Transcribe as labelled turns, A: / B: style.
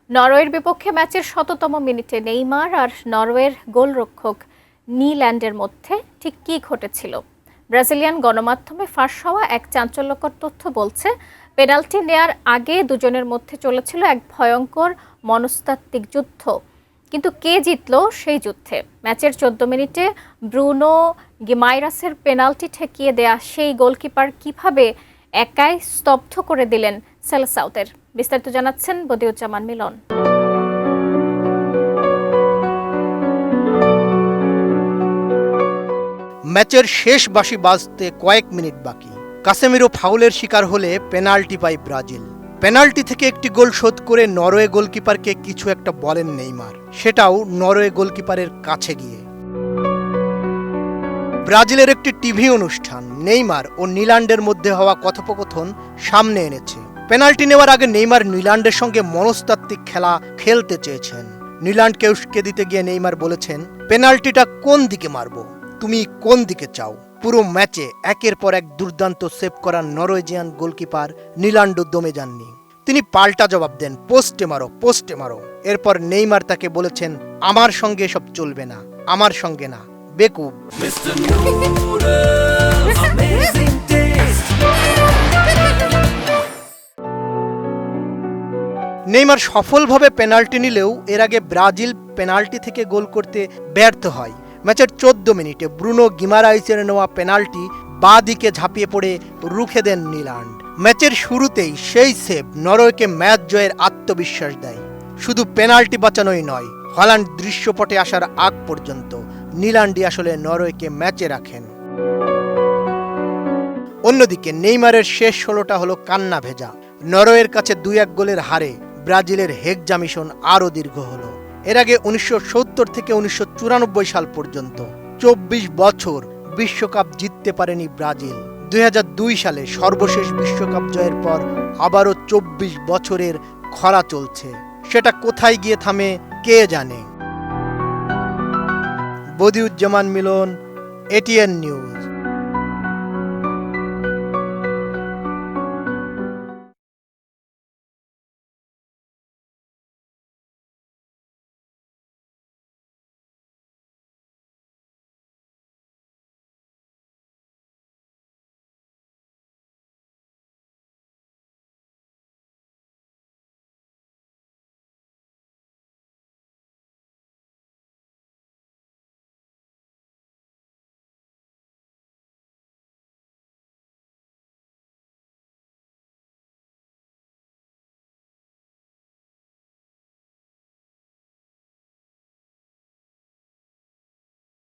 A: নরওয়ের বিপক্ষে ম্যাচের ১০০তম মিনিটে নেইমার আর নরওয়ের গোলরক্ষক নিল্যান্ডের মধ্যে ঠিক কী ঘটেছিল? ব্রাজিলিয়ান গণমাধ্যমে ফাঁস হওয়া এক চাঞ্চল্যকর তথ্য বলছে, পেনাল্টি নেয়ার আগে দুজনের মধ্যে চলেছিল এক ভয়ঙ্কর মনস্তাত্ত্বিক যুদ্ধ। কিন্তু কে জিতল সেই যুদ্ধে? ম্যাচের ১৪ মিনিটে ব্রুনো গিমাইরাসের পেনাল্টি ঠেকিয়ে দেয়া সেই গোলকিপার কিভাবে একাই স্তব্ধ করে দিলেন সেলেসাউদের? বিস্তারিত জানাচ্ছেন বদিউজ্জামান মিলন।
B: ম্যাচের শেষ বাঁশি বাজতে কয়েক মিনিট বাকি। কাসেমিরো ফাউলের শিকার হলে পেনাল্টি পায় ব্রাজিল। পেনাল্টি থেকে একটি গোল শোধ করে নরওয়ে গোলকিপারকে কিছু একটা বলেন নেইমার, সেটাও নরওয়ে গোলকিপারের কাছে গিয়ে। ব্রাজিলের একটি টিভি অনুষ্ঠান নেইমার ও নিল্যান্ডের মধ্যে হওয়া কথোপকথন সামনে এনেছে। পেনাল্টি নেওয়ার আগে নেইমার নিল্যান্ডের সঙ্গে মনস্তাত্ত্বিক খেলা খেলতে চেয়েছেন। নিল্যান্ডকে উস্কে দিতে গিয়ে নেইমার বলেছেন, পেনাল্টিটা কোন দিকে মারবো, তুমি কোন দিকে চাও? পুরো ম্যাচে একের পর এক দুর্দান্ত সেভ করা নরওয়েজিয়ান গোলকিপার নিল্যান্ডও দমে যাননি। তিনি পাল্টা জবাব দেন, পোস্টে মারো, পোস্টে মারো। এরপর নেইমার তাকে বলেছেন, আমার সঙ্গে এসব চলবে না, আমার সঙ্গে না, বেকুব। নেইমার সফলভাবে পেনাল্টি নিলেও এর আগে ব্রাজিল পেনাল্টি থেকে গোল করতে ব্যর্থ হয়। ম্যাচের ১৪ মিনিটে ব্রুনো গিমারাইসের নেওয়া পেনাল্টি বাঁ দিকে ঝাঁপিয়ে পড়ে রুখে দেন নিল্যান্ড। ম্যাচের শুরুতেই সেই সেভ নরওয়েকে ম্যাচ জয়ের আত্মবিশ্বাস দেয়। শুধু পেনাল্টি বাঁচানোই নয়, হল্যান্ড দৃশ্যপটে আসার আগ পর্যন্ত নিল্যান্ডই আসলে নরওয়েকে ম্যাচে রাখেন। অন্যদিকে নেইমারের শেষ ১৬টা হলো কান্না ভেজা। নরওয়ের কাছে ২-১ গোলের হারে ব্রাজিলের হেক্সা আরও দীর্ঘ হলো। এর আগে ১৯৭০ থেকে ১৯৯৪ সাল পর্যন্ত ২৪ বছর বিশ্বকাপ জিততে পারেনি ব্রাজিল। ২০০২ সালে সর্বশেষ বিশ্বকাপ জয়ের পর আবারও ২৪ বছরের খরা চলছে। সেটা কোথায় গিয়ে থামে কে জানে। বদিউজ্জামান মিলন, এটিএন নিউজ।